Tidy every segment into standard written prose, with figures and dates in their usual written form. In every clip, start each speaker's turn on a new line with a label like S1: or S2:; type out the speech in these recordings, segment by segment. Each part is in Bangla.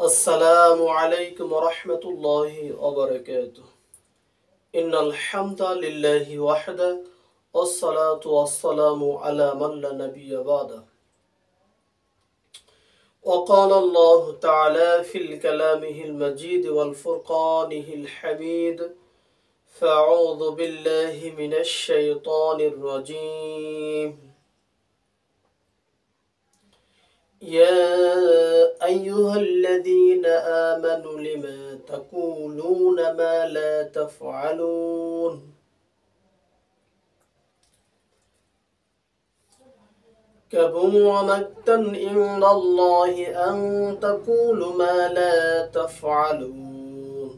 S1: السلام عليكم ورحمة الله وبركاته. إن الحمد لله وحده والصلاة والسلام على من لا نبي بعده. وقال الله تعالى في كلامه المجيد والفرقانه الحميد: فأعوذ بالله من الشيطان الرجيم. يا أيها الذين آمنوا لما تقولون ما لا تفعلون كبر مقتا عند الله أن تقولوا ما لا تفعلون.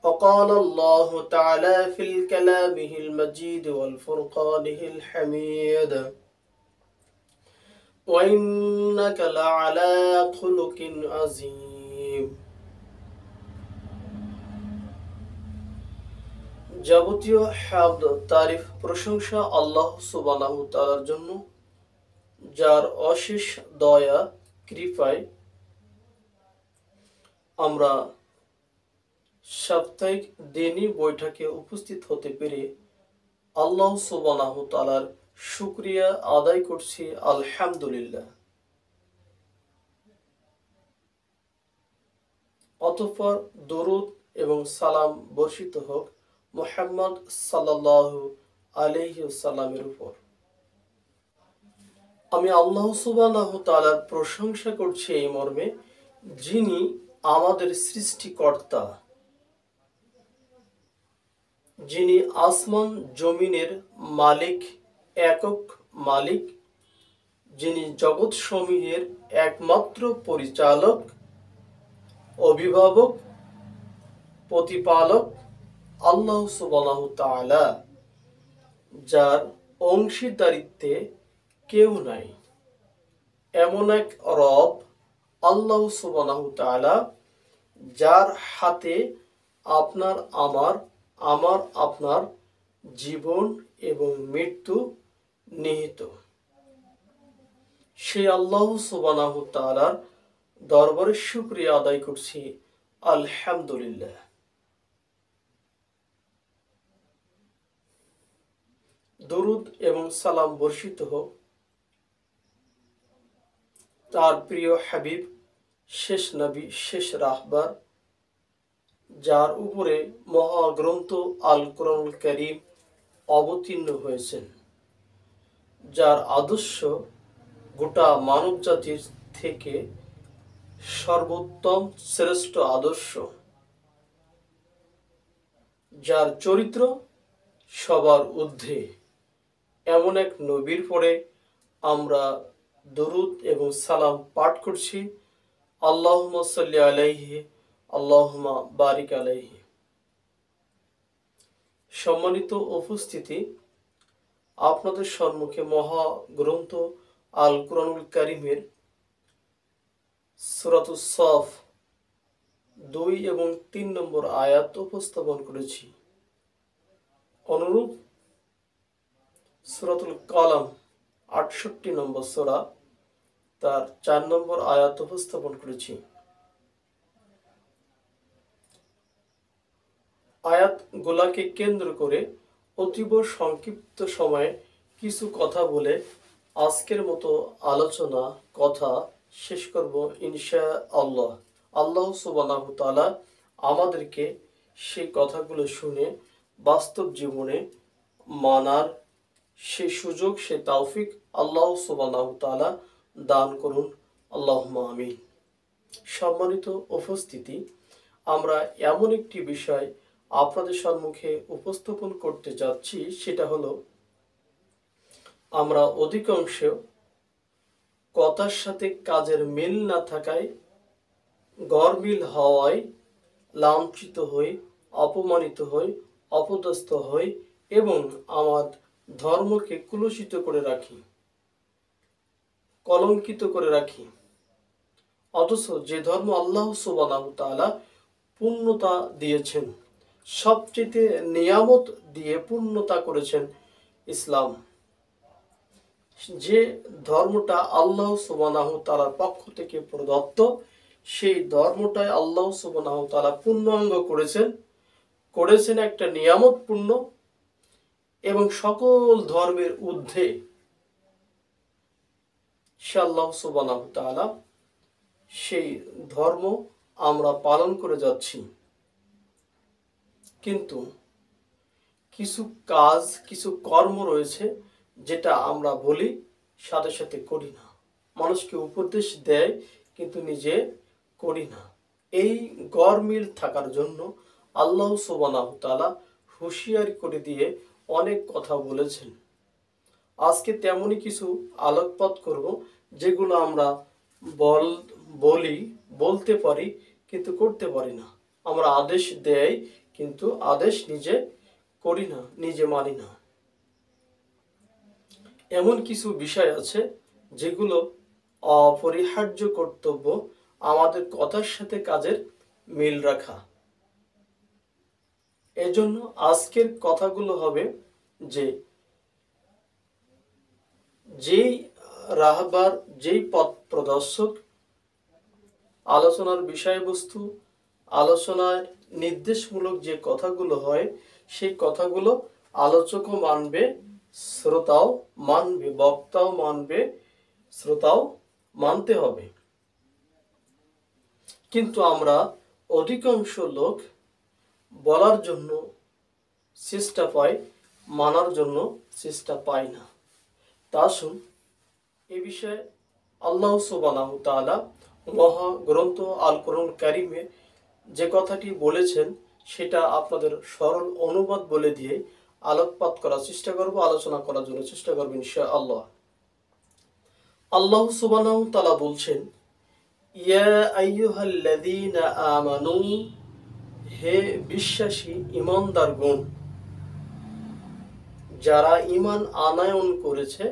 S1: وقال الله تعالى في كلامه المجيد والفرقانه الحميد: وإنك لعلى خلق عظيم. যাবতীয় হামদ তারিফ প্রশংসা আল্লাহ সুবহানাহু তাআলার জন্য, যার অশেষ দয়া কৃপায় আমরা সাপ্তাহিক দিনী বৈঠকে উপস্থিত হতে পেরে আল্লাহ সুবহানাহু তাআলার শুকরিয়া আদায় করছি। আলহামদুলিল্লাহ। অতঃপর দরুদ এবং সালাম বর্ষিত হোক মুহাম্মদ সাল্লাল্লাহু আলাইহি ওয়াসাল্লামের উপর। আমি আল্লাহ সুবহানাহু তাআলার প্রশংসা করছি এই মর্মে, যিনি আমাদের সৃষ্টিকর্তা, যিনি আসমান জমিনের মালিক, একক মালিক, যিনি জগৎ সমূহের একমাত্র পরিচালক, অভিভাবক, প্রতিপালক আল্লাহ সুবহানাহু তাআলা, যার অংশীদারিত্বে কেউ নাই। এমন এক রব আল্লাহ সুবহানাহু তাআলা, যার হাতে আপনার আপনার জীবন এবং মৃত্যু নিহিত। সেই আল্লাহ সুবহানাহু তাআলার দরবারে শুকরিয়া আদায় করছি। আলহামদুলিল্লাহ। দরুদ এবং সালাম বর্ষিত হোক তার প্রিয় হাবিব, শেষ নবী, শেষ রাহবার, যার উপরে মহাগ্রন্থ আল কোরআনুল কারীম অবতীর্ণ হয়েছেন, যার আদর্শ গোটা মানব জাতির থেকে সর্বোত্তম শ্রেষ্ঠ আদর্শ, যার চরিত্র সবার ঊর্ধ্বে, এমন এক নবীর পরে আমরা দরুদ এবং সালাম পাঠ করছি। আল্লাহুম্মা সাল্লি আলাইহি, আল্লাহুম্মা বারিক আলাইহি। সম্মানিত উপস্থিতি, আপনাদের সম্মুখে মহাগ্রন্থ আল কোরআনুল কারীমের সূরাতুস সাফ 2 এবং 3 নম্বর আয়াত উপস্থাপন করেছি। অনুরূপ সূরাতুল কালাম 68 নম্বর সূরা, তার 4 নম্বর আয়াত উপস্থাপন করেছি। আয়াতগুলাকে কেন্দ্র করে অতীব সংক্ষিপ্ত সময়ে কিছু কথা বলে আজকের মতো আলোচনা কথা শেষ করব ইনশাআল্লাহ। আল্লাহ সুবহানাহু তাআলা আমাদেরকে সেই কথাগুলো শুনে বাস্তব জীবনে মানার সেই সুযোগ, সে তৌফিক আল্লাহ সুবহানাহু তাআলা দান করুন। আল্লাহুম্মা আমিন। সম্মানিত উপস্থিতি, আমরা এমন একটি বিষয় আপনাদের সম্মুখে উপস্থাপন করতে যাচ্ছি, সেটা হলো আমরা অধিকাংশ কথার সাথে কাজের মিল না থাকায়, গরমিল হওয়ায় লাঞ্ছিত হই, অপমানিত হই, অপদস্থ হই এবং আমার ধর্মকে কুলুষিত করে রাখি, কলঙ্কিত করে রাখি। অথচ যে ধর্ম আল্লাহ সুবহানাহু তাআলা পূর্ণতা দিয়েছেন, সবচেয়ে নিয়ামত দিয়ে পূর্ণতা করেছেন ইসলাম, যে ধর্মটা আল্লাহ সুবহানাহু তাআলার পক্ষ থেকে প্রদত্ত, সেই ধর্মটাই আল্লাহ সুবহানাহু তাআলা পূর্ণাঙ্গ করেছেন একটা নিয়ামতপূর্ণ এবং সকল ধর্মের ঊর্ধ্বে সে আল্লাহ সুবহানাহু তাআলা। সেই ধর্ম আমরা পালন করে যাচ্ছি, কিন্তু কিছু কাজ, কিছু কর্ম রয়েছে যেটা আমরা বলি সাথে সাথে করি না। মানুষকে উপদেশ দেয় কিন্তু নিজে করি না। এই গরমিল থাকার জন্য আল্লাহ সুবহানাহু তাআলা হুঁশিয়ারি করে দিয়ে অনেক কথা বলেছেন। আজকে তেমনই কিছু আলোকপাত করব যেগুলো আমরা বলতে পারি কিন্তু করতে পারি না। আমরা আদেশ দেই কিন্তু আদেশ নিজে করি না, নিজে মানি না। এমন কিছু বিষয় আছে যেগুলো অপরিহার্য কর্তব্য, আমাদের কথার সাথে কাজের মিল রাখা। এজন্য আজকের কথাগুলো হবে যে যেই রাহবার, যেই পথ প্রদর্শক, আলোচনার বিষয়বস্তু, আলোচনার নির্দেশমূলক যে কথাগুলো হয়, সেই কথাগুলো আলোচকও মানবে, শ্রোতাও মানবে, বক্তাও মানবে, শ্রোতাও মানতে হবে। কিন্তু আমরা অধিকাংশ লোক বলার জন্য চেষ্টা পাই, মানার জন্য চেষ্টা পাই না। তা আসুন এ বিষয়ে আল্লাহ সুবহানাহু তাআলা মহা গ্রন্থ আল কোরআন কারীমে যে কথাটি বলেছেন সেটা আপনাদের সরল অনুবাদ বলে দিয়ে আলোকপাত করার চেষ্টা করব, আলোচনা করার জন্য চেষ্টা করব ইনশাআল্লাহ। আল্লাহ সুবহানাহু তাআলা বলছেন, ইয়া আইয়ুহাল্লাযীনা আমানু, হে বিশ্বাসী ঈমানদারগণ, যারা ঈমান আনয়ন করেছে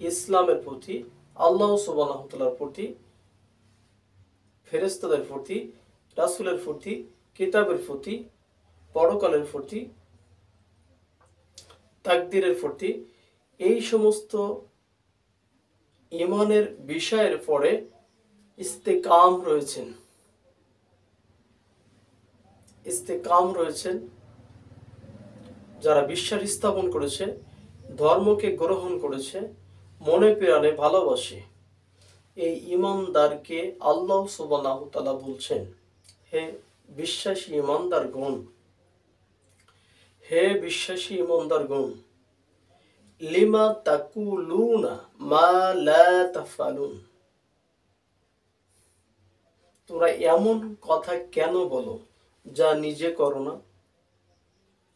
S1: ইসলামের প্রতি, আল্লাহ সুবহানাহু তাআলার প্রতি, ফেরেশতাদের প্রতি, রাসূলের প্রতি, কিতাবের প্রতি, পরকালের প্রতি, তাকদীরের প্রতি, এই সমস্ত ঈমানের বিষয়ের পরে ইস্তেকাম রয়েছেন, যারা বিশ্বাস স্থাপন করেছে, ধর্মকে গ্রহণ করেছে, মনে প্রাণে ভালোবাসে, এই ঈমানদারকে আল্লাহ সুবহানাহু তাআলা বলছেন, হে বিশ্বাসী ঈমানদারগণ, হে বিশ্বাসী ঈমানদারগণ, লিমা তাকুলুনা মা লা তাফআলুন, তোমরা এমন কথা কেন বলো যা নিজে করো না।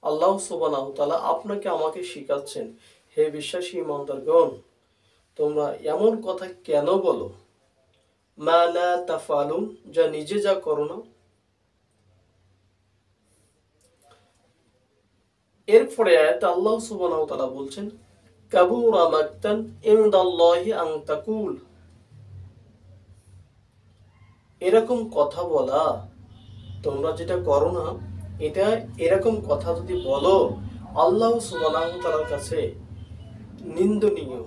S1: আল্লাহ সুবহানাহু তাআলা আপনাকে আমাকে শিখাচ্ছেন, হে বিশ্বাসী ঈমানদারগণ, তোমরা এমন কথা কেন বলো, মা লা তাফআলুন, যা নিজে যা করো না। এরপরে আয়াতে আল্লাহ সুবহানাহু তাআলা বলছেন, কাবুরা মাকতান ইনদাল্লাহি আন তাকুল, এরকম কথা বলা, তোমরা যেটা করো না, এটা এরকম কথা যদি বলো, আল্লাহ সুবহানাহু তাআলার কাছে নিন্দনীয়,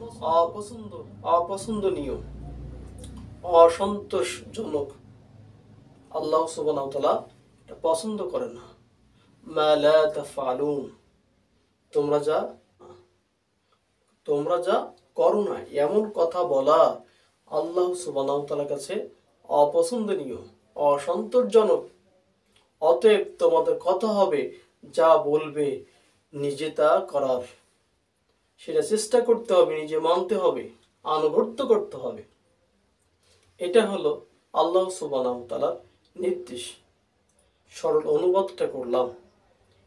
S1: অপছন্দনীয়, অসন্তোষজনক। আল্লাহ সুবহানাহু তাআলা এটা পছন্দ করে না। মা লা তাফআলুন, তোমরা যা করো না, এমন কথা বলা আল্লাহ সুবহানাহু তাআলার কাছে অপছন্দনীয়, অসন্তোষজনক। অতএব তোমাদের কথা হবে যা বলবে নিজে তা করার, সেটা চেষ্টা করতে হবে, নিজে মানতে হবে, আনুগত্য করতে হবে। এটা হলো আল্লাহ সুবহানাহু তাআলার নির্দেশ। সরল অনুবাদটা করলাম।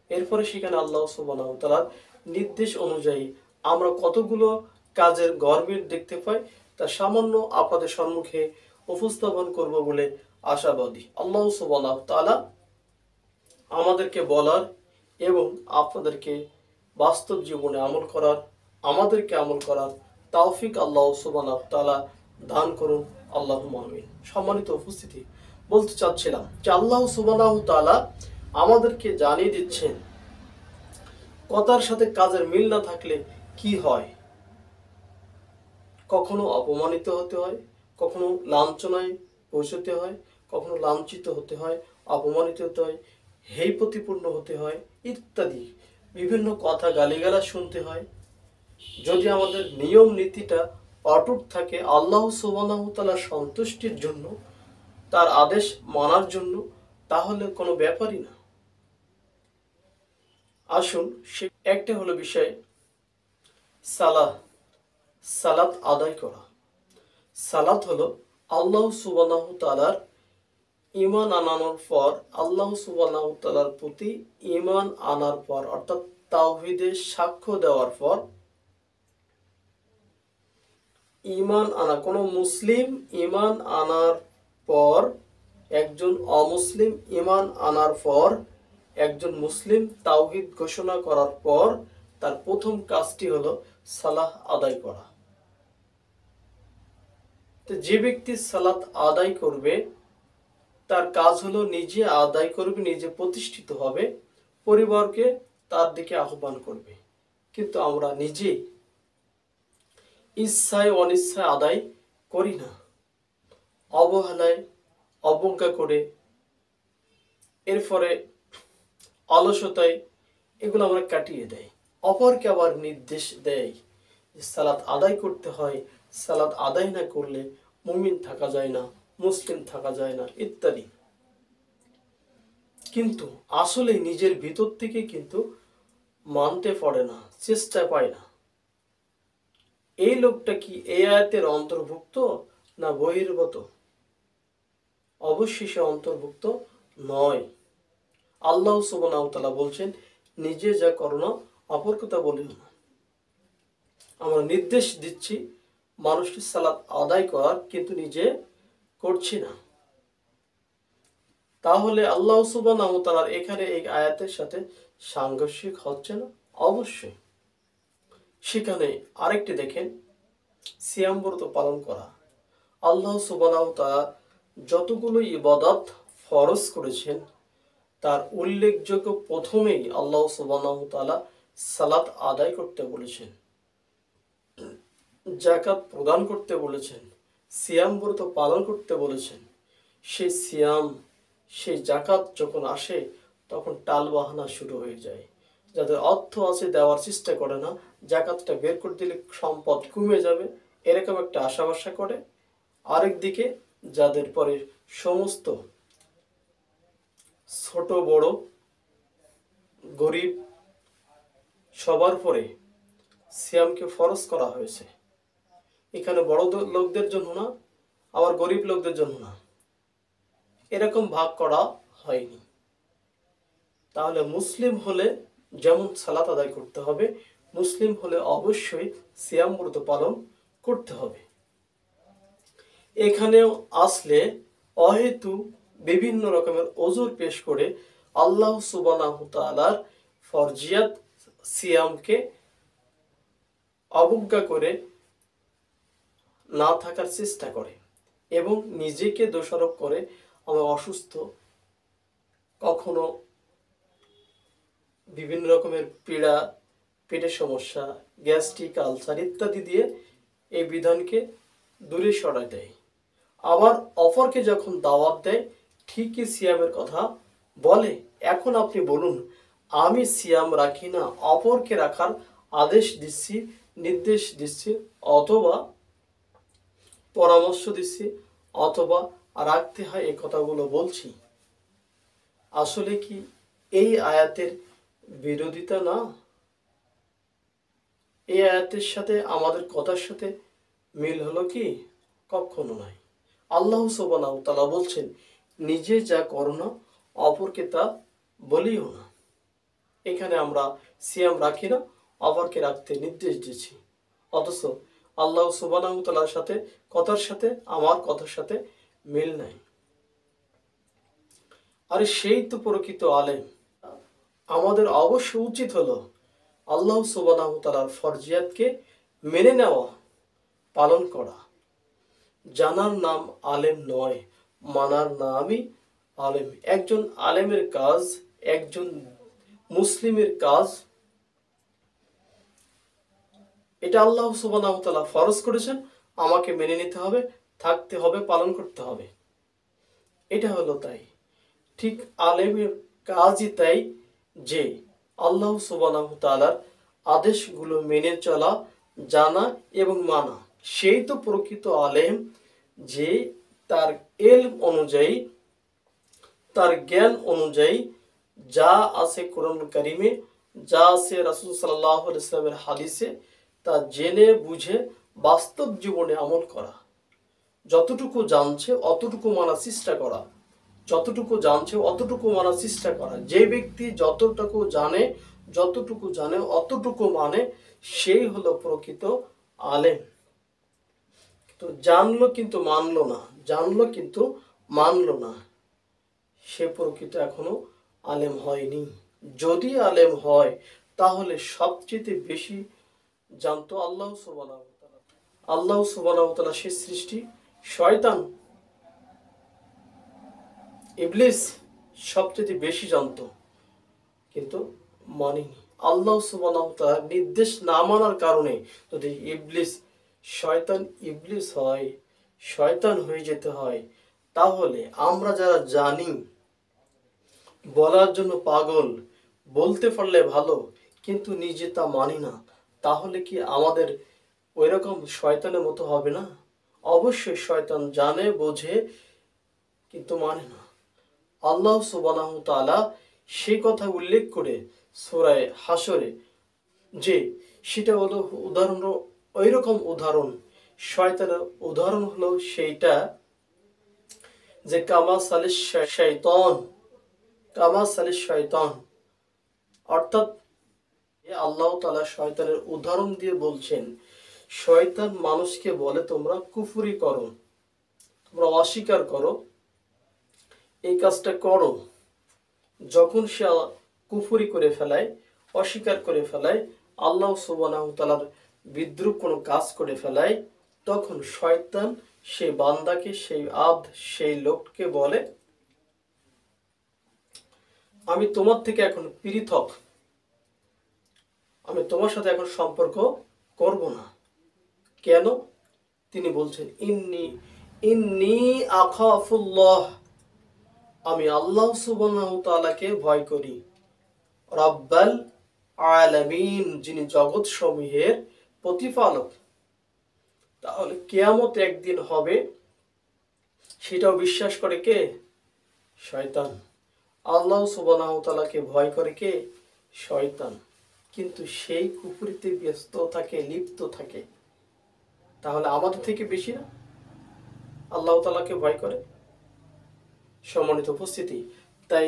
S1: এরপরে সেখানে আল্লাহ সুবহানাহু তাআলার নির্দেশ অনুযায়ী আমরা কতগুলো কাজের গরমিল দেখতে পাই, তা সামান্য আপনাদের সম্মুখে উপস্থাপন করব বলে আশাবাদী। আল্লাহ সুবহানাহু তাআলা আমাদেরকে বলার এবং আপনাদেরকে বাস্তব জীবনে আমল করার, আমাদেরকে আমল করার তৌফিক আল্লাহ সুবহানাহু তাআলা দান করুন, আল্লাহুম্মা আমিন। সম্মানিত উপস্থিতি, বলতে চাচ্ছিলাম যে আল্লাহ সুবহানাহু তাআলা আমাদেরকে জানিয়ে দিচ্ছেন কথার সাথে কাজের মিল না থাকলে কি হয়। কখনো অপমানিত হতে হয়, কখনো লাঞ্ছনায় পৌঁছতে হয়, কখনো লাঞ্ছিত হতে হয়, অপমানিত হতে হয়, হেয় প্রতিপূর্ণ হতে হয় ইত্যাদি বিভিন্ন কথা গালিগালাজ শুনতে হয়। যদি আমাদের নিয়ম নীতিটা অটুট থাকে আল্লাহ সুবহানাহু ওয়া তাআলার সন্তুষ্টির জন্য, তার আদেশ মানার জন্য, তাহলে কোনো ব্যাপারই না। আসুন, সে একটা হলো বিষয় সালাহ, সালাত আদায় করা। সালাত হলো আল্লাহ সুবহানাহু তাআলার ঈমান আনানোর পর, আল্লাহ সুবহানাহু তাআলার প্রতি ঈমান আনার পর, অর্থাৎ তাওহীদের সাক্ষ্য দেওয়ার পর ঈমান আনা, কোনো মুসলিম ঈমান আনার পর, একজন অমুসলিম ঈমান আনার পর, একজন মুসলিম তাওহীদ ঘোষণা করার পর তার প্রথম কাজটি হলো সালাহ আদায় করা। তো যে ব্যক্তি সালাত আদায় করবে তার কাজ হলো নিজে আদায় করবে, নিজে প্রতিষ্ঠিত হবে, পরিবারকে তার দিকে আহ্বান করবে। কিন্তু আমরা নিজে ইচ্ছায় অনিচ্ছায় আদায় করি না, অবহেলায় অবজ্ঞা করে, এরপরে অলসতায় এগুলো আমরা কাটিয়ে দেয়। অপরকে আবার নির্দেশ দেয় যে সালাত আদায় করতে হয়, সালাত আদায় না করলে মুমিন থাকা যায় না, মুসলিম থাকা যায় না ইত্যাদি। কিন্তু আসলে নিজের ভিতর থেকে কিন্তু মানতে পারে না, চেষ্টা পায় না। এই লোকটা কি এই আয়াতের অন্তর্ভুক্ত না বহির্ভূত? অবশ্যই সে অন্তর্ভুক্ত নয়। আল্লাহ সুবহানাহু ওয়া তাআলা বলছেন, নিজে যা করো না অপর কথা বলিও না। আমরা নির্দেশ দিচ্ছি মানুষকে সালাত আদায় করার, কিন্তু নিজে করছি না। তাহলে আল্লাহ সুবহানাহু ওয়া তাআলার এখানে এই আয়াতের সাথে সাংঘর্ষিক হচ্ছে না? অবশ্যই। সেখানে আরেকটি দেখেন, সিয়াম ব্রত পালন করা। আল্লাহ সুবহানাহু ওয়া তাআলা যতগুলো ইবাদত ফরজ করেছেন তার উল্লেখযোগ্য প্রথমেই আল্লাহ সুবহানাহু ওয়া তাআলা সালাত আদায় করতে বলেছেন, যাকাত প্রদান করতে বলেছেন, সিয়াম ব্রত পালন করতে বলেছেন। সেই সিয়াম, সেই জাকাত যখন আসে তখন টালবাহানা শুরু হয়ে যায়। যাদের অর্থ আছে দেওয়ার চেষ্টা করে না, জাকাতটা বের করে দিলে সম্পদ কমে যাবে এরকম একটা আশা ভরসা করে। আরেকদিকে যাদের পরে সমস্ত ছোট বড় গরিব সবার পরে সিয়ামকে ফরজ করা হয়েছে, এখানে বড় লোকদের জন্য না, আবার গরিব লোকদের জন্য না, এরকম ভাগ করা হয়নি। তাহলে মুসলিম হলে যেমন সালাত আদায় করতে হবে, মুসলিম হলে অবশ্যই সিয়াম ব্রত পালন করতে হবে। এখানেও আসলে অহেতু বিভিন্ন রকমের ওজর পেশ করে আল্লাহ সুবহানাহু ওয়া তাআলার ফরজিয়াত সিয়ামকে অবজ্ঞা করে না থাকার চেষ্টা করে এবং নিজেকে দোষারোপ করে আমরা অসুস্থ, কখনো বিভিন্ন রকমের পীড়া, পেটের সমস্যা, গ্যাস্ট্রিক, আলসার ইত্যাদি দিয়ে এই বিধানকে দূরে সরায় দেয়। আবার অপরকে যখন দাওয়াত দেয় ঠিকই সিয়ামের কথা বলে। এখন আপনি বলুন, আমি সিয়াম রাখি না, অপরকে রাখার আদেশ দিচ্ছি, নির্দেশ দিচ্ছি, অথবা পরামর্শ দিচ্ছি, অথবা রাখতে হয় এই কথাগুলো বলছি, আসলে কি এই আয়াতের বিরোধিতা না? এই আয়াতের সাথে আমাদের কথার সাথে মিল হলো কি? কখনো নাই। আল্লাহ সুবহানাহু ওয়া তাআলা বলছেন, নিজে যা করো না অপরকে তা বলিও না। এখানে আমরা সিয়াম রাখি না, অপরকে রাখতে নির্দেশ দিচ্ছি, অথচ আল্লাহ সুবহানাহু ওয়া তাআলার সাথে কথার সাথে আমার কথার সাথে মিল নাই। আরে সেই তো প্রকৃত আলেম। আমাদের অবশ্য উচিত হলো আল্লাহ সুবহানাহু ওয়া তাআলার ফরজিয়াতকে মেনে নেওয়া, পালন করা। জানার নাম আলেম নয়, মানার নামই আলেম। একজন আলেমের কাজ, একজন মুসলিমের কাজ, এটা আল্লাহ সুবহানাহু ওয়া তাআলা ফরজ করেছেন, আমাকে মেনে নিতে হবে, থাকতে হবে, পালন করতে হবে। এটা হলো তাই। ঠিক আলেমের কাজই তাই যে আল্লাহ সুবহানাহু ওয়া তাআলার আদেশগুলো মেনে চলা, জানা এবং মানা। সেই তো প্রকৃত আলেম, যে তার ইলম অনুযায়ী, তার জ্ঞান অনুযায়ী যা আছে কোরআন কারিমে, যা আছে রাসূল সাল্লাল্লাহু আলাইহি ওয়াসাল্লামের হাদিসে, তা জেনে বুঝে বাস্তব জীবনে আমল করা। যতটুকু জানছে অতটুকু মানার চেষ্টা করা, যতটুকু জানছে অতটুকু মানার চেষ্টা করা। যে ব্যক্তি যতটুকু জানে অতটুকু মানে, সেই হলো প্রকৃত আলেম। তো জানলো কিন্তু মানলো না, জানলো কিন্তু মানলো না, সে প্রকৃত এখনো আলেম হয়নি। যদি আলেম হয় তাহলে সবচেয়ে বেশি জানতো আল্লাহ সুবহানাহু ওয়া তাআলা। আল্লাহ সুবহানাহু ওয়া তাআলা সে সৃষ্টি, শয়তান ইবলিস সবচেয়ে বেশি জানতো, কিন্তু মানেনি। আল্লাহ সুবহানাহু ওয়া তাআলার নির্দেশ না মানার কারণে যদি শয়তান ইবলিস হয়, শয়তান হয়ে যেতে হয়, তাহলে আমরা যারা জানি, বলার জন্য পাগল, বলতে পারলে ভালো, কিন্তু নিজে তা মানি না, তাহলে কি আমাদের ওই রকম শয়তানের মতো হবে না? অবশ্যই শয়তান জানে, বোঝে, কিন্তু মানে না। আল্লাহ সুবহানাহু ওয়া তাআলা সেই কথা উল্লেখ করে সূরা হাশরে, যে সেটা হলো উদাহরণ, ওই রকম উদাহরণ, শয়তানের উদাহরণ হলো সেইটা যে কামা সালিশ শয়তান, অর্থাৎ আল্লাহ তাআলা শয়তানের উদাহরণ দিয়ে বলছেন, শয়তান মানুষকে বলে তোমরা কুফরি করো, তোমরা অস্বীকার করো, এই কাজটা করো। যখন সে কুফরি করে ফেলায়, অস্বীকার করে ফেলায়, আল্লাহ সুবহানাহু ওয়া তাআলার বিদ্রূপ কোনো কাজ করে ফেলায়, তখন শয়তান সেই বান্দাকে, সেই লোককে বলে, আমি তোমার থেকে এখন পৃথক, আমি তোমার সাথে এখন সম্পর্ক করব না। কেন? তিনি বলছেন, ইন্নি আখাফুল্লাহ, আমি আল্লাহ সুবহানাহু ওয়া তাআলাকে ভয় করি, রাব্বাল আলামিন, যিনি জগৎ সমূহের প্রতিপালক। তাহলে কিয়ামত একদিন হবে, সেটাও বিশ্বাস করে কে? শয়তান। আল্লাহ সুবহানাহু ওয়া তাআলাকে ভয় করে কে? শয়তান। কিন্তু সেই কুফরিতে ব্যস্ত থাকে, লিপ্ত থাকে। তাহলে আমাদের থেকে বেশি না আল্লাহ তাআলাকে ভয় করে? সম্মানিত উপস্থিতি, তাই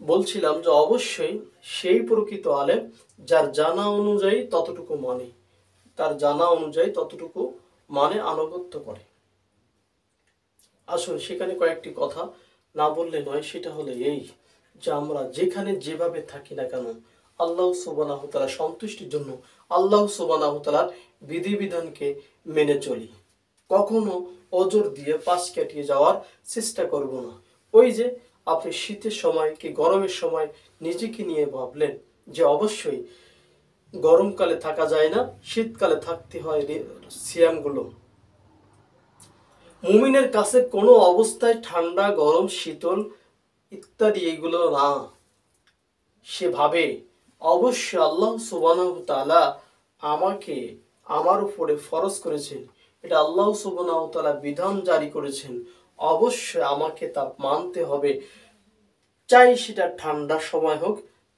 S1: বলছিলাম যে অবশ্যই সেই প্রকৃত আলেম যার জানা অনুযায়ী ততটুকু মানে, তার জানা অনুযায়ী ততটুকু মানে, আনুগত্য করে। আসুন সেখানে কয়েকটি কথা না বললে নয়। সেটা হলো এই যে আমরা যেখানে যেভাবে থাকি না কেন, আল্লাহ সুবহানাহু ওয়া তাআলা সন্তুষ্টির জন্য আল্লাহ সুবহানাহু ওয়া তাআলার বিধিবিধানকে মেনে চলি। কখনো ওজর দিয়ে পাশ কাটিয়ে যাওয়ার চেষ্টা করব না। ওই যে আপনি শীতের সময় কি গরমের সময় নিজেকে নিয়ে ভাবলেন যে অবশ্যই গরমকালে থাকা যায় না, শীতকালে থাকতে হয় সিয়ামগুলো। মুমিনের কাছে কোনো অবস্থায় ঠান্ডা, গরম, শীতল ইত্যাদি এগুলো না। সে ভাবে অবশ্যই আল্লাহ সুবহানাহু ওয়া তাআলা আমার উপরে ফরজ করেছেন, এটা আল্লাহ সুবহানাহু ওয়া তাআলা বিধান জারি করেছেন, অবশ্যই আমাকে তা মানতে হবে। চাই সেটা ঠান্ডার সময় হোক,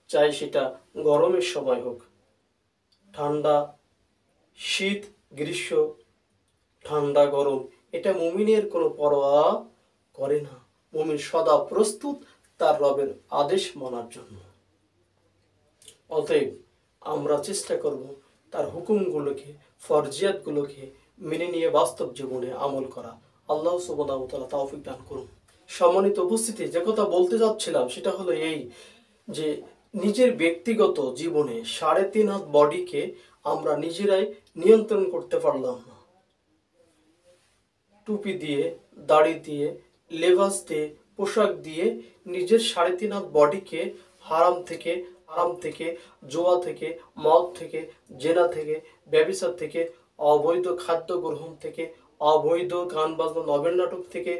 S1: চাই সেটা গরমের সময় হোক। ঠান্ডা, শীত, গ্রীষ্ম, ঠান্ডা, গরম, এটা মুমিনের কোনো পরোয়া করে না। মুমিন সদা প্রস্তুত তার রবের আদেশ মানার জন্য। অতএব আমরা চেষ্টা করব তার হুকুমগুলোকে, ফরজিয়াতগুলোকে মেনে নিয়ে বাস্তব জীবনে আমল করা। আল্লাহ সুবহানাহু ওয়া তাআলা তৌফিক দান করুন। সম্মানিত উপস্থিতি, যে কথা বলতে যাচ্ছিলাম সেটা হলো এই যে নিজের ব্যক্তিগত জীবনে 3.5 হাত বডিকে আমরা নিজেরাই নিয়ন্ত্রণ করতে পারলাম না। টুপি দিয়ে, দাড়ি দিয়ে, লেবাস দিয়ে, পোশাক দিয়ে নিজের 3.5 হাত বডিকে হারাম থেকে, জুয়া থেকে, মদ থেকে, জেনা থেকে, ব্যভিচার থেকে, অবৈধ খাদ্য গ্রহণ থেকে, অবৈধ গান বাজনা নভেল নাটক থেকে,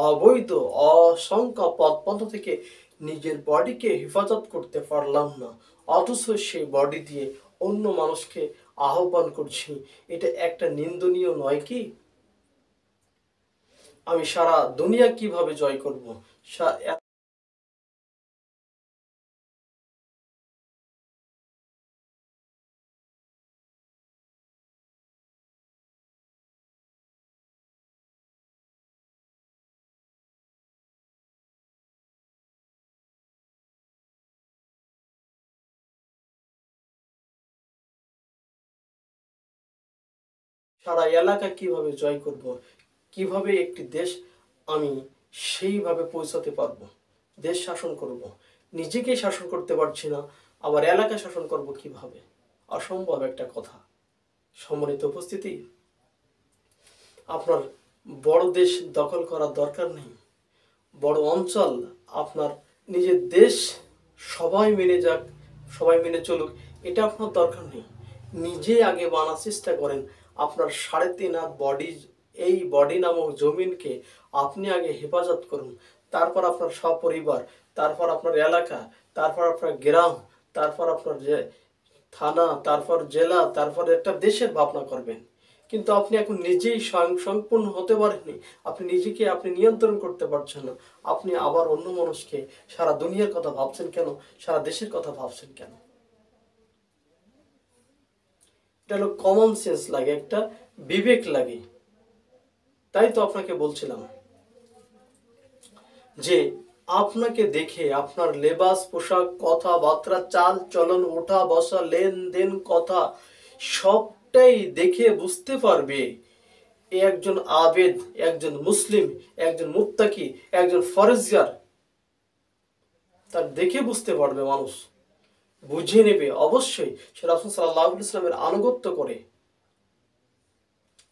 S1: অবৈধ অসংখ্য পথপন্থা থেকে নিজের বডিকে হেফাজত করতে পারলাম না, অথচ সেই বডি দিয়ে অন্য মানুষকে আহ্বান করছি। এটা একটা নিন্দনীয় নয় কি? আমি সারা দুনিয়া কিভাবে জয় করব? সারা এলাকা কিভাবে জয় করব? কিভাবে একটি দেশ আমি সেইভাবে পৌঁছাতে পারবো, দেশ শাসন করব? নিজেকেই শাসন করতে পারছি না, আবার এলাকা শাসন করব কিভাবে? অসম্ভব একটা কথা। সম্মানিত উপস্থিতি, আপনার বড় দেশ দখল করার দরকার নেই, বড় অঞ্চল, আপনার নিজের দেশ সবাই মেনে যাক, সবাই মেনে চলুক, এটা আপনার দরকার নেই। নিজে আগে বানার চেষ্টা করেন। আপনার 3.5 হাত বডি, এই বডি নামক জমিনকে আপনি আগে হেফাজত করুন, তারপর আপনার সপরিবার, তারপর আপনার এলাকা, তারপর আপনার গ্রাম, তারপর আপনার যে থানা, তারপর জেলা, তারপর একটা দেশের ভাবনা করবেন। কিন্তু আপনি এখন নিজেই স্বয়ংসম্পূর্ণ হতে পারেননি, আপনি নিজেকে আপনি নিয়ন্ত্রণ করতে পারছেন না, আপনি আবার অন্য মানুষকে, সারা দুনিয়ার কথা ভাবছেন কেন? সারা দেশের কথা ভাবছেন কেন? এটা হলো কমন সেন্স লাগে, একটা বিবেক লাগে। তাই তো আপনাকে বলছিলাম যে আপনাকে দেখে আপনার লেবাস, পোশাক, কথাবার্তা, চাল চলন, ওঠা বসা, লেনদেন, কথা, সবটাই দেখে বুঝতে পারবে এ একজন আবেদ, একজন মুসলিম, একজন মুত্তাকি, একজন ফরজিয়ার। তার দেখে বুঝতে পারবে মানুষ, বুঝে নেবে অবশ্যই সে রাসূল সাল্লাল্লাহু আলাইহি ওয়াসাল্লামের আনুগত্য করে,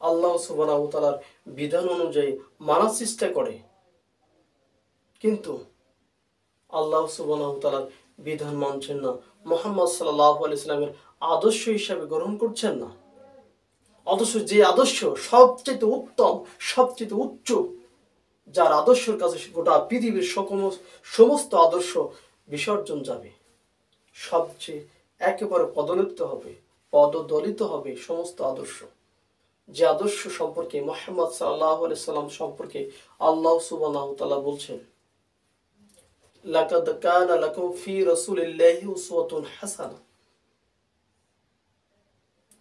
S1: আল্লাহ সুবহানাহু ওয়া তাআলার বিধান অনুযায়ী মানার চেষ্টা করে। কিন্তু আল্লাহ সুবহানাহু ওয়া তাআলার বিধান মানছেন না, মুহাম্মদ সাল্লাল্লাহু আলাইহি ওয়াসাল্লামের আদর্শ হিসাবে গ্রহণ করছেন না। অথচ যে আদর্শ সবচেয়ে উত্তম, সবচেয়ে উচ্চ, যার আদর্শের কাছে গোটা পৃথিবীর সমস্ত আদর্শ বিসর্জন যাবে, সবচেয়ে একেবারে পদলিপ্ত হবে, পদদলিত হবে সমস্ত আদর্শ। যে আদর্শ সম্পর্কে মুহাম্মদ সাল্লাল্লাহু আলাইহি সাল্লাম সম্পর্কে আল্লাহ সুবহানাহু ওয়া তাআলা বলছেন, লাকাদ কানা লাকুম ফি রাসূলিল্লাহি উসওয়াতুন হাসানাহ,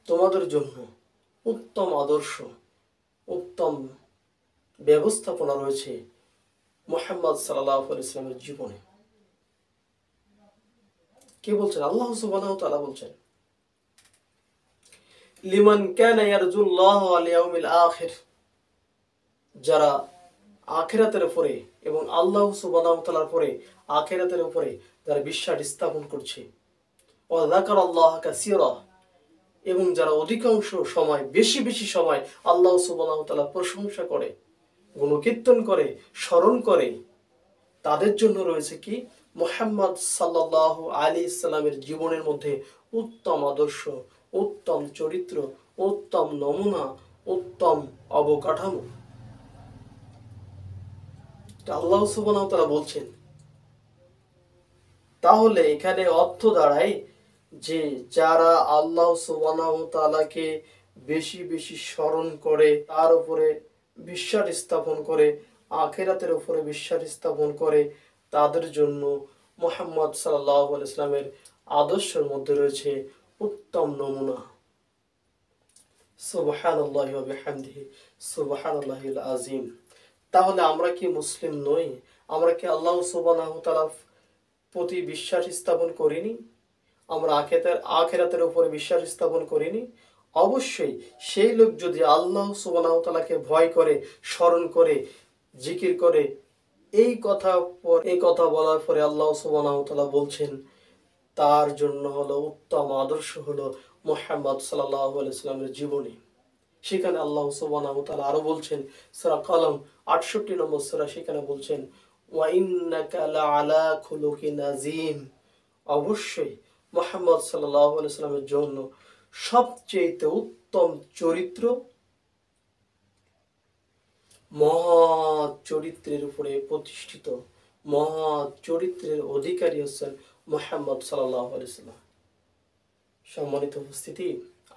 S1: তোমাদের জন্য উত্তম আদর্শ, উত্তম ব্যবস্থাপনা রয়েছে মুহাম্মদ সাল্লাল্লাহু আলাইহি সাল্লামের জীবনে। কে বলছেন? আল্লাহ সুবহানাহু ওয়া তাআলা বলছেন, লিমান কানা ইয়ারজুল্লাহ ওয়াল ইয়াউমিল আখির, যারা আখিরাতের উপরে এবং আল্লাহ সুবহানাহু ওয়া তাআলার উপরে, আখিরাতের উপরে যারা বিশ্বাস স্থাপন করছে, ওয়া যাকারাল্লাহ কাসীরা, এবং যারা অধিকাংশ সময়, বেশি বেশি সময় আল্লাহ সুবহানাহু ওয়া তাআলা প্রশংসা করে, গুণকীর্তন করে, স্মরণ করে, তাদের জন্য রয়েছে কি? মুহাম্মদ সাল্লাল্লাহু আলাইহি সাল্লামের জীবনের মধ্যে উত্তম আদর্শ, উত্তম চরিত্র, উত্তম নমুনা, উত্তম অবকাঠামো। আল্লাহ সুবহানাহু ওয়া তাআলা বলছেন। তাহলে এখানে অর্থ দাঁড়ায় যে যারা আল্লাহ সুবহানাহু ওয়া তাআলাকে বেশি বেশি স্মরণ করে, তার উপরে বিশ্বাস স্থাপন করে, আখিরাতের উপরে বিশ্বাস স্থাপন করে, তাদের জন্য মুহাম্মদ সাল্লাল্লাহু আলাইহি ওয়াসাল্লামের আদর্শের মধ্যে রয়েছে উত্তম নমুনা। সুবহানাল্লাহি ওয়া বিহামদিহি, সুবহানাল্লাহিল আযীম। তাহলে আমরা কি মুসলিম নই? আমরা কি আল্লাহ সুবহানাহু ওয়া তাআলার প্রতি বিশ্বাস স্থাপন করিনি? আমরা আখিরাতের উপরে বিশ্বাস স্থাপন করিনি? অবশ্যই সেই লোক যদি আল্লাহ সুবহানাহু ওয়া তাআলাকে ভয় করে, স্মরণ করে, জিকির করে, এই কথা বলার পরে আল্লাহ সুবহানাহু ওয়া তাআলা বলছেন তার জন্য হলো উত্তম আদর্শ হলো মুহাম্মদ সাল্লাল্লাহু আলাইহি ওয়াসাল্লামের জীবনী। সেখানে আল্লাহ সুবহানাহু ওয়া তাআলা আরো বলছেন, সূরা কলম 68 নম্বর সূরা, সেখানে বলছেন, ওয়া ইন্নাকা লাআলা খুলুকিন আযীম, অবশ্যই মুহাম্মদ সাল্লাল্লাহু আলাইহি ওয়াসাল্লামের জন্য সবচেয়ে উত্তম চরিত্র, মহা চরিত্রের উপরে প্রতিষ্ঠিত, মহা চরিত্রের অধিকারী হচ্ছেন মুহাম্মদ সাল্লাল্লাহু আলাইহি সাল্লাম। সম্মানিত উপস্থিতি,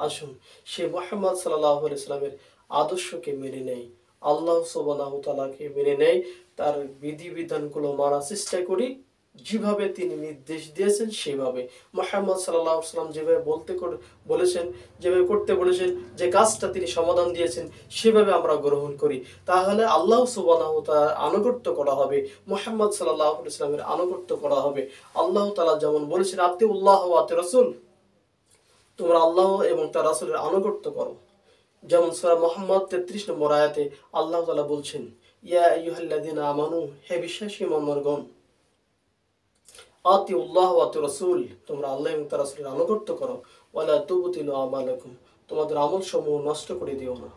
S1: আসুন সে মুহাম্মদ সাল্লাল্লাহু আলাইহি সাল্লামের আদর্শকে মেনে নেই, আল্লাহ সুবহানাহু ওয়া তাআলাকে মেনে নেই, তার বিধিবিধানগুলো মানার চেষ্টা করি, যেভাবে তিনি নির্দেশ দিয়েছেন সেভাবে। মুহাম্মদ সাল্লাল্লাহু আলাইহি সাল্লাম যেভাবে বলেছেন, যেভাবে করতে বলেছেন, যে কাজটা তিনি সমাধান দিয়েছেন সেভাবে আমরা গ্রহণ করি, তাহলে আল্লাহ সুবহানাহু ওয়া তাআলার আনুগত্য করা হবে, মুহাম্মদ সাল্লাল্লাহু আলাইহি সাল্লামের আনুগত্য করা হবে। আল্লাহ তাআলা যেমন বলেছেন, আতিউল্লাহ ওয়া আতিউর রাসূল, তোমরা আল্লাহ এবং তার রাসূলের আনুগত্য করো। যেমন সূরা মুহাম্মদ 33 নম্বর আয়াতে আল্লাহ তাআলা বলছেন, ইয়া আইয়ুহাল্লাযীনা আমানু, হে বিশ্বাসী মুমিনগণ, আতিউল্লাহ ওয়া আতিউর রাসূল, তোমরা আল্লাহ এবং তার রাসূলের আনুগত্য করো, ওয়ালা তুবতিলু আমালাকুম, তোমাদের আমলসমূহ নষ্ট করে দিও না।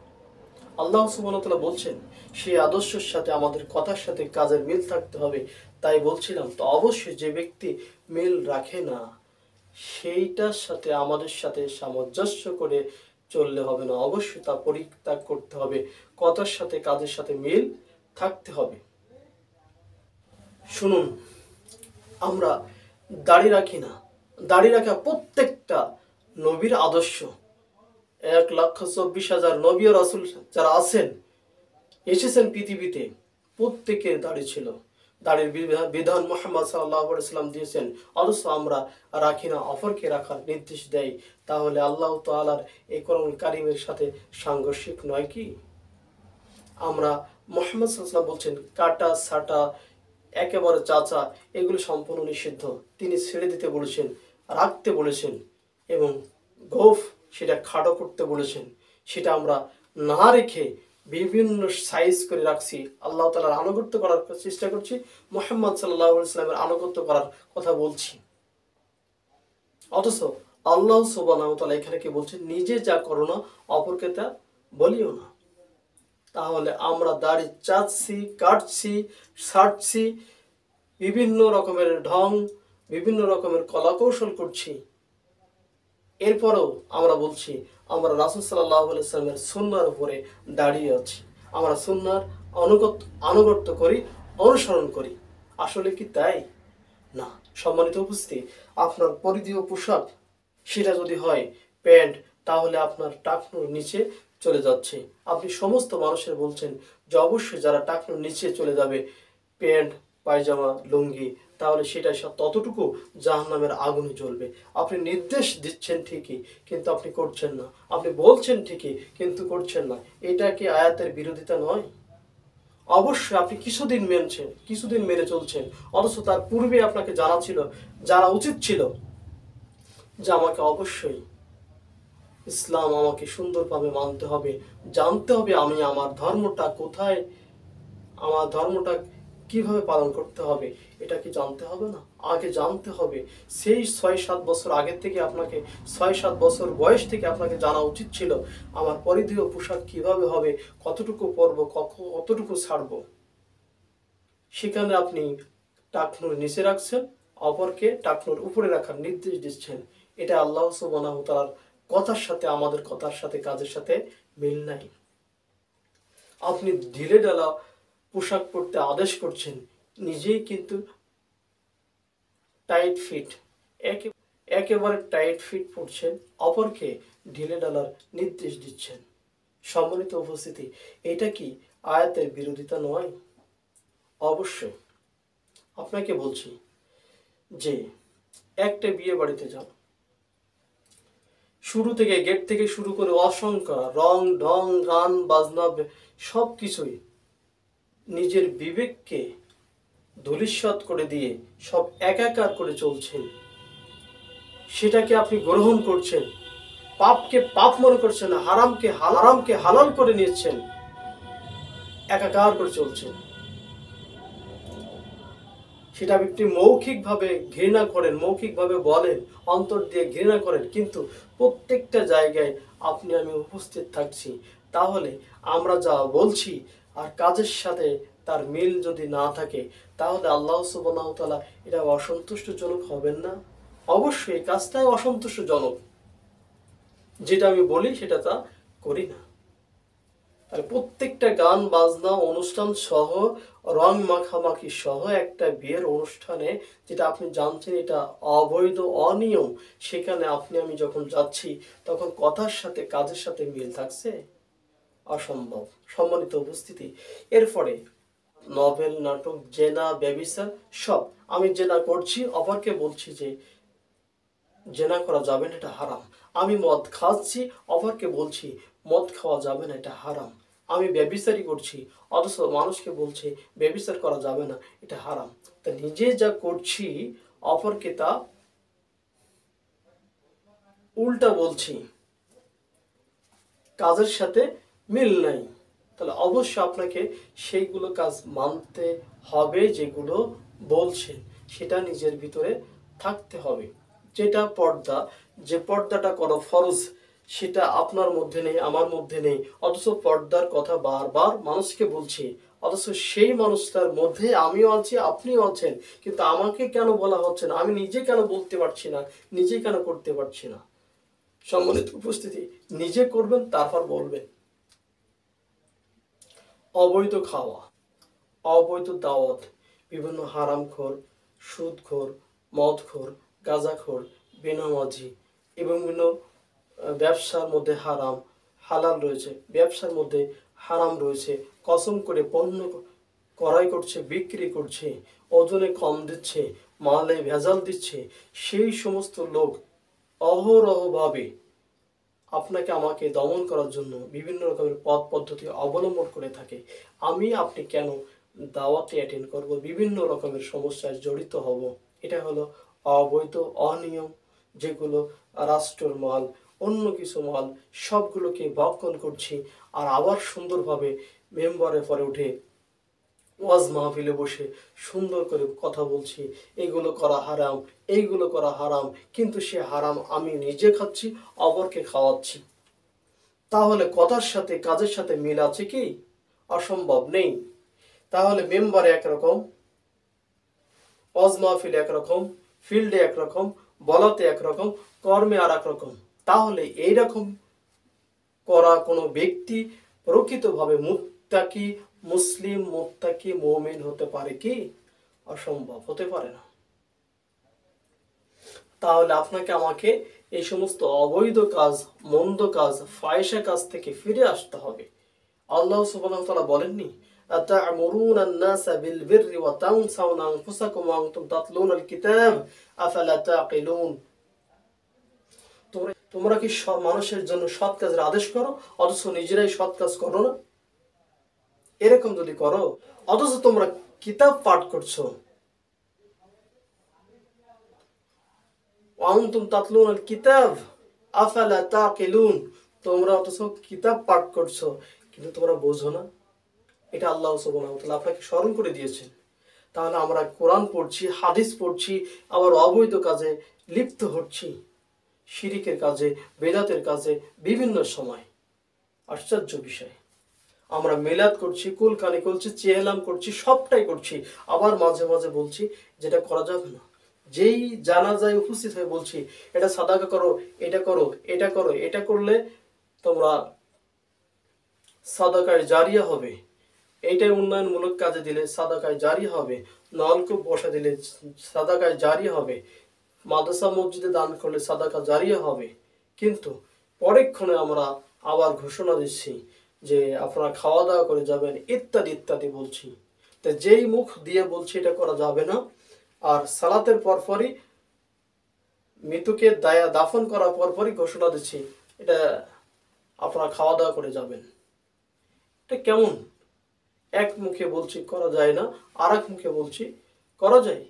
S1: আল্লাহ সুবহানাহু ওয়া তাআলা বলছেন, সেই আদর্শের সাথে আমাদের কথার সাথে কাজের মিল থাকতে হবে। তাই বলছিলাম, তো অবশ্যই যে ব্যক্তি মিল রাখে না সেইটার সাথে আমাদের সাথে সামঞ্জস্য করে চললে হবে না, অবশ্যই তা পরিত্যাগ করতে হবে, কথার সাথে কাজের সাথে মিল থাকতে হবে। শুনুন, আমরা দাড়ি রাখি না, দাড়ি রাখা প্রত্যেকটা নবীর আদর্শ। 1,24,000 নবী ও রাসূল যারা আছেন, এসেছেন পৃথিবীতে, প্রত্যেকের দাড়ি ছিল, দাড়ির বিধান মুহাম্মদ সাল্লাল্লাহু আলাইহি সাল্লাম দিয়েছেন, অথচ আমরা রাখি না, অপরকে রাখার নির্দেশ দেয়। তাহলে আল্লাহ তাআলার এই কোরআনুল কারীমের সাথে সাংঘর্ষিক নয় কি? আমরা মুহাম্মদ সাল্লাল্লাহু আলাইহি সাল্লাম বলছেন, কাটা ছাটা একেবারে চাচা এগুলো সম্পূর্ণ নিষিদ্ধ, তিনি ছেড়ে দিতে বলেছেন, রাখতে বলেছেন, এবং গোঁফ সেটা খাটো করতে বলেছেন, সেটা আমরা না রেখে বিভিন্ন সাইজ করে রাখছি, আল্লাহ তাআলার আনুগত্য করার চেষ্টা করছি, মুহাম্মদ সাল্লাল্লাহু আলাইহি সাল্লামের আনুগত্য করার কথা বলছি। অথচ আল্লাহ সুবহানাহু ওয়া তাআলা এখানে কি বলছেন, নিজে যা করো না অপরকে তা বলিও না। তাহলে আমরা দাড়ি চাচ্ছি, কাটছি, ছাড়ছি, বিভিন্ন রকমের ঢং, বিভিন্ন রকমের কলাকৌশল করছি, এরপরেও আমরা বলছি আমরা রাসূল সাল্লাল্লাহু আলাইহি সাল্লামের সুন্নাহর উপরে দাঁড়িয়ে আছি, আমরা সুন্নাহর আনুগত্য করি, অনুসরণ করি। আসলে কি তাই? না। সম্মানিত উপস্থিতি, আপনার পরিধেয় পোশাক সেটা যদি হয় প্যান্ট, তাহলে আপনার টাকনুর নিচে চলে যাচ্ছে। আপনি সমস্ত মানুষের বলছেন যে অবশ্যই যারা টাকনুর নিচে চলে যাবে প্যান্ট, পায়জামা, লুঙ্গি, তাহলে সেটা ততটুকু জাহান্নামের আগুনে জ্বলবে। আপনি নির্দেশ দিচ্ছেন ঠিকই, কিন্তু আপনি করছেন না, আপনি বলছেন ঠিকই কিন্তু করছেন না। এটা কি আয়াতের বিরোধিতা নয়? অবশ্যই আপনি কিছুদিন মেনছেন, কিছুদিন মেনে চলছেন, অথচ তার পূর্বে আপনাকে জানা উচিত ছিল যে আমাকে অবশ্যই ইসলাম আমাকে সুন্দরভাবে মানতে হবে, জানতে হবে আমি আমার ধর্মটা কোথায়, আমার ধর্মটা কিভাবে পালন করতে হবে, এটা কি জানতে হবে না? আগে জানতে হবে। সেই 6-7 বছর আগে থেকে আপনাকে, 6-7 বছর বয়স থেকে আপনাকে জানা উচিত ছিল আমার পরিধেয় পোশাক কিভাবে হবে, কতটুকু পরব, কতটুকু ছাড়ব। সেখানে আপনি টাকনুর নিচে রাখছেন, অপরকে টাকনুর উপরে রাখার নির্দেশ দিচ্ছেন। এটা আল্লাহ সুবহানাহু ওয়া তাআলার কথার সাথে, আমাদের কথার সাথে, কাজের সাথে মিল নাই। আপনি ঢিলে ঢালা পোশাক পরতে আদেশ করছেন, নিজেই কিন্তু টাইট ফিট, একেবারে টাইট ফিট পরছেন, অপরকে ঢিলে ঢালার নির্দেশ দিচ্ছেন। সম্মানিত উপস্থিতি, এটা কি আয়াতের বিরোধিতা নয়? অবশ্যই। আপনাকে বলছি যে একটা বিয়ে বাড়িতে যান, শুরু থেকে গেট থেকে শুরু করে অসংখ্য রং ঢং, গান বাজনা, সব কিছুই নিজের বিবেককে ধূলিসাৎ করে দিয়ে সব একাকার করে চলছেন। সেটাকে আপনি গ্রহণ করছেন, পাপকে পাপ মনে করছেন, হারামকে হালাল করে নিচ্ছেন, একাকার করে চলছেন। সেটা আপনি মৌখিকভাবে ঘৃণা করেন, মৌখিকভাবে বলেন, অন্তর দিয়ে ঘৃণা করেন, কিন্তু প্রত্যেকটা জায়গায় আপনি আমি উপস্থিত থাকছি। তাহলে আমরা যা বলছি আর কাজের সাথে তার মিল যদি না থাকে, তাহলে আল্লাহ সুবহানাহু ওয়া তাআলা এটা অসন্তুষ্টজনক হবেন না? অবশ্যই কাজটাই অসন্তুষ্টজনক। যেটা আমি বলি সেটা তা করি না। তাহলে প্রত্যেকটা গান বাজনা অনুষ্ঠান সহ রং মাখামাখি সহ একটা বিয়ের অনুষ্ঠানে যেটা আপনি জানছেন এটা অবৈধ অনিয়ম, সেখানে আপনি আমি যখন যাচ্ছি তখন কথার সাথে কাজের সাথে মিল থাকছে? অসম্ভব। সম্মানিত উপস্থিতি, এরপরে নভেল, নাটক, জেনা, ব্যভিচার সব। আমি জেনা করছি, অপরকে বলছি যে জেনা করা যাবে না, এটা হারাম। আমি মদ খাচ্ছি, অপরকে বলছি মদ খাওয়া যাবে না, এটা হারাম। আমি ব্যভিচারী করছি, অথচ মানুষকে বলছি ব্যভিচার করা যাবে না, এটা হারাম। তা নিজে যা করছি অপরকে তা উল্টা বলছি, কাজের সাথে মিল নাই। তাহলে অবশ্যই আপনাকে সেইগুলো কাজ মানতে হবে, যেগুলো বলছেন সেটা নিজের ভিতরে থাকতে হবে। যেটা পর্দা, যে পর্দাটা করা ফরজ, সেটা আপনার মধ্যে নেই, আমার মধ্যে নেই, অথচ পর্দার কথা বারবার মানুষকে বলছি, অথচ সেই মানুষটার মধ্যে আমিও আছি, আপনিও আছেন, কিন্তু আমাকে কেন বলা হচ্ছে না? আমি নিজে কেন বলতে পারছি না? নিজে কেন করতে পারছি না? সম্মানিত উপস্থিতি, নিজে করবেন তারপর বলবেন। অবৈধ খাওয়া, অবৈধ দাওয়াত, বিভিন্ন হারামখোর, সুদখোর, মদখোর, গাঁজাখোর, বেনামাজি এবং বিভিন্ন ব্যবসার মধ্যে হারাম হালাল রয়েছে, ব্যবসার মধ্যে হারাম রয়েছে, কসম করে পণ্য ক্রয় করছে, বিক্রি করছে, ওজনে কম দিচ্ছে, মালে ভেজাল দিচ্ছে, সেই সমস্ত লোক অহরহভাবে আপনাকে আমাকে দমন করার জন্য বিভিন্ন রকমের পথ পদ্ধতি অবলম্বন করে থাকে। আপনি কেন দাওয়াতে অ্যাটেন্ড করব, বিভিন্ন রকমের সমস্যায় জড়িত হব? এটা হলো অবৈধ অনিয়ম, যেগুলো রাষ্ট্রের মাল, অন্য কিছু মাল, সবগুলোকে ভক্ষণ করছি। আর আবার সুন্দরভাবে মেম্বারে পরে উঠে ওয়াজ মাহফিলে বসে সুন্দর করে কথা বলছি, এগুলো করা হারাম, এইগুলো করা হারাম, কিন্তু সে হারাম আমি নিজে খাচ্ছি, অপরকে খাওয়াচ্ছি। তাহলে কথার সাথে কাজের সাথে মিল আছে কি? অসম্ভব, নেই। তাহলে মেম্বারে একরকম, ওয়াজ মাহফিলে একরকম, ফিল্ডে একরকম, বলাতে একরকম, কর্মে আর একরকম। তাহলে এইরকম করা কোনো ব্যক্তি প্রকৃতভাবে মুত্তাকি মুসলিম, মুত্তাকি মুমিন হতে পারে কি? অসম্ভব, হতে পারে না। তাহলে আপনাকে আমাকে এই সমস্ত অবৈধ কাজ, মন্দ কাজ, ফায়সা কাজ থেকে ফিরে আসতে হবে। আল্লাহ সুবহানাহু ওয়া তাআলা বলেননি আতা'মুরুনা আন-নাসা বিল বিররি ওয়া তানসাউনা আনফুসাকুম ওয়া আনতুম তাতলুনাল কিতাব আফালা তাকিলুন। তোমরা কি সব মানুষের জন্য সৎ কাজের আদেশ করো, অথচ নিজেরাই সৎ কাজ করো না? এরকম যদি করো, অথচ তোমরা কিতাব পাঠ করছো, ওয়ান্তুম তাতলুনাল কিতাব আফালা তাকিলুন, তোমরা অথচ কিতাব পাঠ করছো কিন্তু তোমরা বোঝো না। এটা আল্লাহ সুবহানাহু ওয়া তাআলা আপনাকে স্মরণ করে দিয়েছেন। তাহলে আমরা কোরআন পড়ছি, হাদিস পড়ছি, আবার অবৈধ কাজে লিপ্ত হচ্ছি, শিরিকের কাজে, বেদাতের কাজে, বিভিন্ন সময়। আশ্চর্য বিষয়। আমরা মিলাদ করছি, কুলকানি করছি, চেহলাম করছি, সবটাই করছি, আবার মাঝে মাঝে বলছি যেটা করা যাবে না। যেই জানাজায় উপস্থিত হয়ে বলছি এটা সাদাকা করো, এটা করো, এটা করো, এটা করলে তোমরা সাদাকায় জারিয়া হবে, এইটাই উন্নয়নমূলক কাজে দিলে সাদাকায় জারিয়া হবে, নলকূপ বসা দিলে সাদাকায় জারিয়া হবে, মাদ্রাসা মসজিদে দান করলে সাদাকা জারিয়া হবে, কিন্তু পরেক্ষণে আমরা আবার ঘোষণা দিচ্ছি যে আপনারা খাওয়া দাওয়া করে যাবেন, ইত্যাদি ইত্যাদি বলছি। তো যেই মুখ দিয়ে বলছি এটা করা যাবে না, আর সালাতের পরপরই মৃতকে দাফন করার পরপরই ঘোষণা দিচ্ছি এটা আপনারা খাওয়া দাওয়া করে যাবেন। এটা কেমন? এক মুখে বলছি করা যায় না, আর এক মুখে বলছি করা যায়।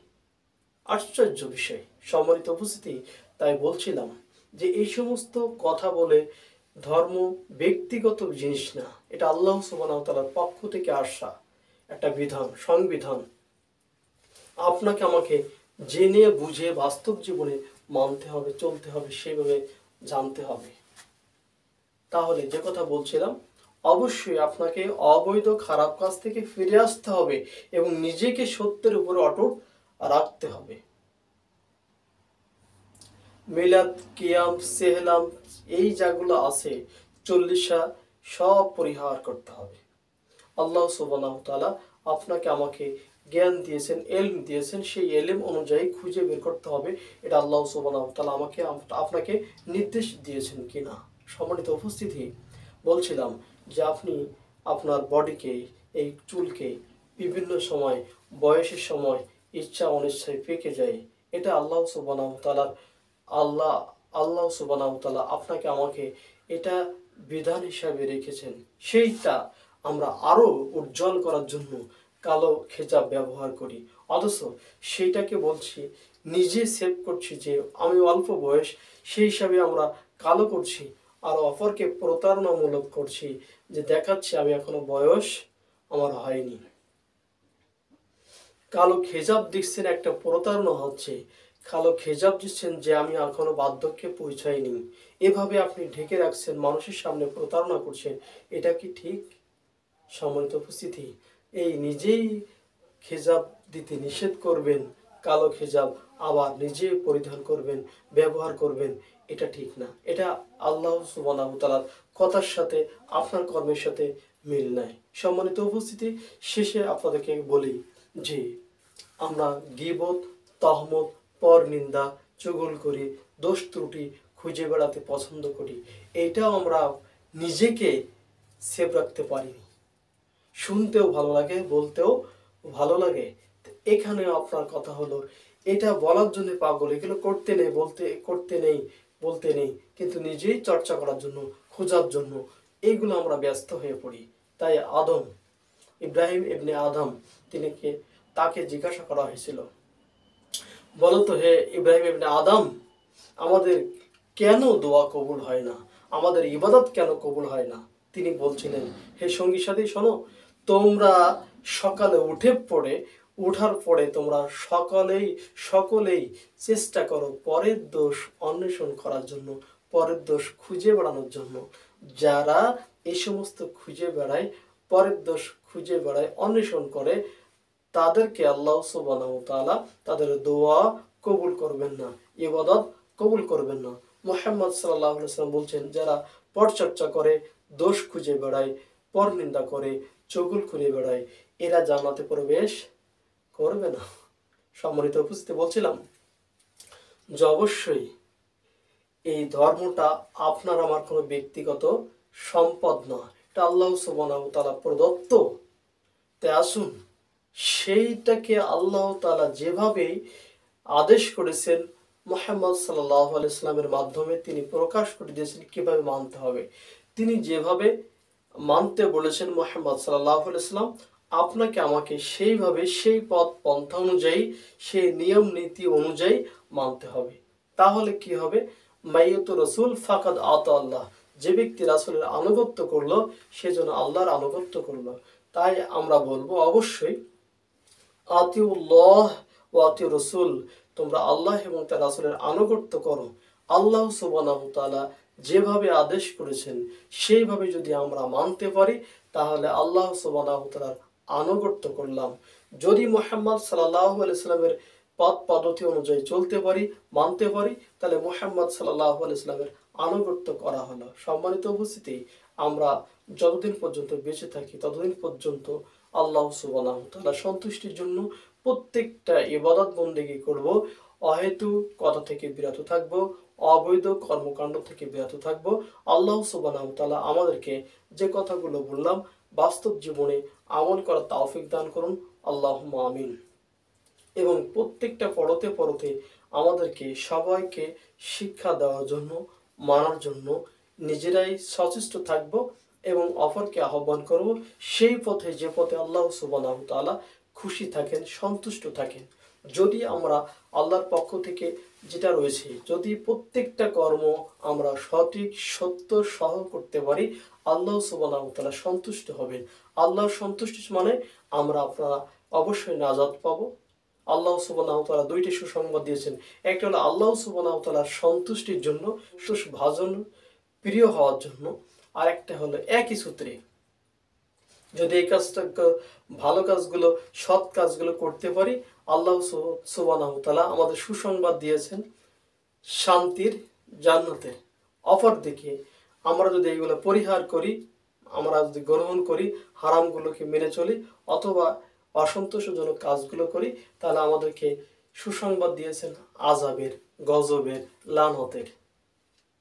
S1: আশ্চর্য বিষয়। সম্মানিত উপস্থিতি, তাই বলছিলাম যে এই সমস্ত কথা বলে ধর্ম ব্যক্তিগত জিনিস না, এটা আল্লাহ সুবহানাহু ওয়া তাআলার পক্ষ থেকে আসা একটা বিধান, সংবিধান। আপনাকে আমাকে জেনে বুঝে বাস্তব জীবনে মানতে হবে, চলতে হবে, সেভাবে জানতে হবে। তাহলে যে কথা বলছিলাম, অবশ্যই আপনাকে অবৈধ খারাপ কাজ থেকে ফিরে আসতে হবে এবং নিজেকে সত্যের উপরে অটুট রাখতে হবে। মিলাদ, কিয়াম, সেহলাম, এই যাগুলো আছে 40 সব পরিহার করতে হবে। আল্লাহ সুবহানাহু ওয়া তাআলা আপনাকে আমাকে জ্ঞান দিয়েছেন, এলম দিয়েছেন, সেই এলম অনুযায়ী খুঁজে বের করতে হবে এটা আল্লাহ সুবহানাহু ওয়া তাআলা আমাকে আপনাকে নির্দেশ দিয়েছেন কিনা। সম্মানিত উপস্থিতি, বলছিলাম যে আপনি আপনার বডিকে, এই চুলকে বিভিন্ন সময়, বয়সের সময় ইচ্ছা অনিচ্ছায় পেকে যায়, এটা আল্লাহ সুবহানাহু ওয়া তাআলার আল্লাহ আল্লাহ সুবহানাহু ওয়া তাআলা আপনাকে আমাকে এটা বিধান হিসাবে রেখেছেন। সেইটা আমরা আরো উজ্জ্বল করার জন্য কালো খেজাব ব্যবহার করি, অথচ সেইটাকে বলছি নিজে সেভ করছি যে আমি অল্প বয়স, সেই হিসাবে আমরা কালো করছি আর অপরকে প্রতারণামূলক করছি যে দেখাচ্ছি আমি এখনো বয়স আমার হয়নি। কালো খেজাব দিচ্ছেন একটা প্রতারণা হচ্ছে, কালো খেজাব দিচ্ছেন যে আমি এখনো বার্ধক্যে পৌঁছাইনি, এভাবে আপনি ঢেকে রাখছেন, মানুষের সামনে প্রতারণা করছেন। এটা কি ঠিক? সম্মানিত উপস্থিতি, এই নিজেই খেজাব দিতে নিষেধ করবেন, কালো খেজাব আবার নিজে পরিধান করবেন, ব্যবহার করবেন, এটা ঠিক না। এটা আল্লাহ সুবহানাহু ওয়া তাআলার কথার সাথে আপনার কর্মের সাথে মিল নাই। সম্মানিত উপস্থিতি, শেষে আপনাদেরকে বলি যে আমরা গীবত, তহমত, পরনিন্দা, চুগলখড়ি, দোষ ত্রুটি খুঁজে বেড়াতে পছন্দ করি। এইটাও আমরা নিজেকে সেভ রাখতে পারিনি। শুনতেও ভালো লাগে, বলতেও ভালো লাগে। এখানে আপনার কথা হলো এটা বলার জন্য পাগল, এগুলো করতে নেই, বলতে নেই, কিন্তু নিজেই চর্চা করার জন্য, খোঁজার জন্য এইগুলো আমরা ব্যস্ত হয়ে পড়ি। তাই ইব্রাহিম ইবনে আদম তাকে জিজ্ঞাসা করা হয়েছিল, বলতো হে ইব্রাহিম ইবনে আদম, আমাদের কেন দোয়া কবুল হয় না, আমাদের ইবাদত কেন কবুল হয় না? তিনি বলছিলেন, হে সঙ্গী সাথী শোনো, তোমরা সকালে উঠার পরে তোমরা সকলেই চেষ্টা করো পরের দোষ অন্বেষণ করার জন্য, পরের দোষ খুঁজে বেড়ানোর জন্য। যারা এই সমস্ত খুঁজে বেড়ায়, পরের দোষ খুঁজে বেড়ায়, অন্বেষণ করে, তাদেরকে আল্লাহ সুবহানাহু ওয়া তাআলা তাদের দোয়া কবুল করবেন না, ইবাদত কবুল করবেন না। মুহাম্মদ সাল্লাল্লাহু আলাইহি ওয়াসাল্লাম বলছেন, যারা পরচর্চা করে, দোষ খুঁজে বেড়ায়, পরনিন্দা করে, চুগলখড়ি বেড়ায়, এরা জান্নাতে প্রবেশ করবে না। সম্মানিত উপস্থিতি, বলছিলাম যে অবশ্যই এই ধর্মটা আপনার আমার কোনো ব্যক্তিগত সম্পদ নয়, এটা আল্লাহ সুবহানাহু ওয়া তাআলা প্রদত্ত। তাই আসুন সেইটাকে আল্লাহ তাআলা যেভাবে আদেশ করেছেন, মুহাম্মদ সাল্লাল্লাহু আলাইহি ওয়াসাল্লামের মাধ্যমে তিনি প্রকাশ করে দিয়েছেন কিভাবে মানতে হবে। তিনি যেভাবে মানতে বলেছেন মুহাম্মদ সাল্লাল্লাহু আলাইহি ওয়াসাল্লাম, আপনাকে আমাকে সেইভাবে, সেই পথ পন্থা অনুযায়ী, সেই নিয়ম নীতি অনুযায়ী মানতে হবে। তাহলে কি হবে? মাইয়াতু রাসূল ফাকাদ আতা আল্লাহ, যে ব্যক্তি রাসূলের আনুগত্য করলো সেজন্য আল্লাহর আনুগত্য করলো। তাই আমরা বলবো অবশ্যই আতিউল্লাহ ওয়া আতিউর রাসূল, তোমরা আল্লাহ এবং তার রাসূলের আনুগত্য করো। আল্লাহ সুবহানাহু ওয়া তাআলা যেভাবে আদেশ করেছেন সেইভাবে যদি আমরা মানতে পারি, তাহলে আল্লাহ সুবহানাহু ওয়া তাআলার আনুগত্য করলাম। যদি মুহাম্মদ সাল্লাল্লাহু আলাইহি সাল্লামের পথ পদ্ধতি অনুযায়ী চলতে পারি, মানতে পারি, তাহলে মুহাম্মদ সাল্লাল্লাহু আলাইহি সাল্লামের আনুগত্য করা হলো। সম্মানিত উপস্থিতি, আমরা যতদিন পর্যন্ত বেঁচে থাকি ততদিন পর্যন্ত আল্লাহ সুবহানাহু ওয়া তাআলা সন্তুষ্টির জন্য প্রত্যেকটা ইবাদত বন্দেগী করব, অহেতুক কথা থেকে বিরত থাকব, অবৈধ কর্মকাণ্ড থেকে বিরত থাকব। আল্লাহ সুবহানাহু ওয়া তাআলা আমাদেরকে যে কথাগুলো বললাম বাস্তব জীবনে আমল করার তৌফিক দান করুন, আল্লাহুম্মা আমিন। এবং প্রত্যেকটা পড়তে আমাদেরকে সবাইকে শিক্ষা দেওয়ার জন্য, মানার জন্য নিজেরাই সচেষ্ট থাকব এবং অপরকে আহ্বান করব সেই পথে, যে পথে আল্লাহ সুবহানাহু ওয়া তাআলা খুশি থাকেন, সন্তুষ্ট থাকেন। যদি আমরা আল্লাহর পক্ষ থেকে যেটা রয়েছে, যদি প্রত্যেকটা কর্ম আমরা সঠিক সত্য সহ করতে পারি, আল্লাহ সুবহানাহু ওয়া তাআলা সন্তুষ্ট হবেন। আল্লাহর সন্তুষ্টি মানে আপনারা অবশ্যই নাজাত পাবো। আল্লাহ সুবহানাহু ওয়া তাআলা দুইটি সুসংবাদ দিয়েছেন। একটা হলো আল্লাহ সুবহানাহু ওয়া তাআলার সন্তুষ্টির জন্য, সুভাজন প্রিয় হওয়ার জন্য, আর একটা হলো একই সূত্রে যদি এই কাজটা, ভালো কাজগুলো, সৎ কাজগুলো করতে পারি, আল্লাহ সুবহানাহু ওয়া তাআলা আমাদের সুসংবাদ দিয়েছেন, শান্তির জান্নাতে। অপরদিকে আমরা যদি এগুলো পরিহার করি, আমরা যদি গ্রহণ করি, হারামগুলোকে মেনে চলি অথবা অসন্তোষজনক কাজগুলো করি, তাহলে আমাদেরকে সুসংবাদ দিয়েছেন আযাবের, গজবের, লানতের।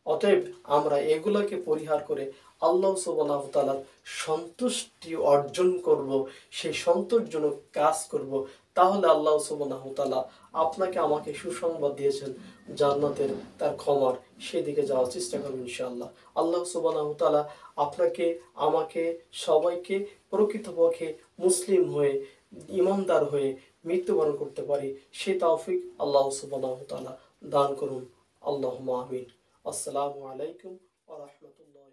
S1: অতএব আমরা এগুলোকে পরিহার করে আল্লাহ সুবহানাহু ওয়া তাআলার সন্তুষ্টি অর্জন করব, সেই সন্তোষজনক কাজ করব। তাহলে আল্লাহ সুবহানাহু ওয়া তাআলা আপনাকে আমাকে সুসংবাদ দিয়েছেন জান্নাতের, তার ক্ষমার, সেদিকে যাওয়ার চেষ্টা করব ইনশাআল্লাহ। আল্লাহ সুবহানাহু ওয়া তাআলা আপনাকে, আমাকে, সবাইকে প্রকৃতপক্ষে মুসলিম হয়ে, ইমানদার হয়ে মৃত্যুবরণ করতে পারি সে তৌফিক আল্লাহ সুবহানাহু ওয়া তাআলা দান করুন। আল্লাহুম্মা আমিন। আসসালামু আলাইকুম ওয়া রাহমাতুল্লাহি।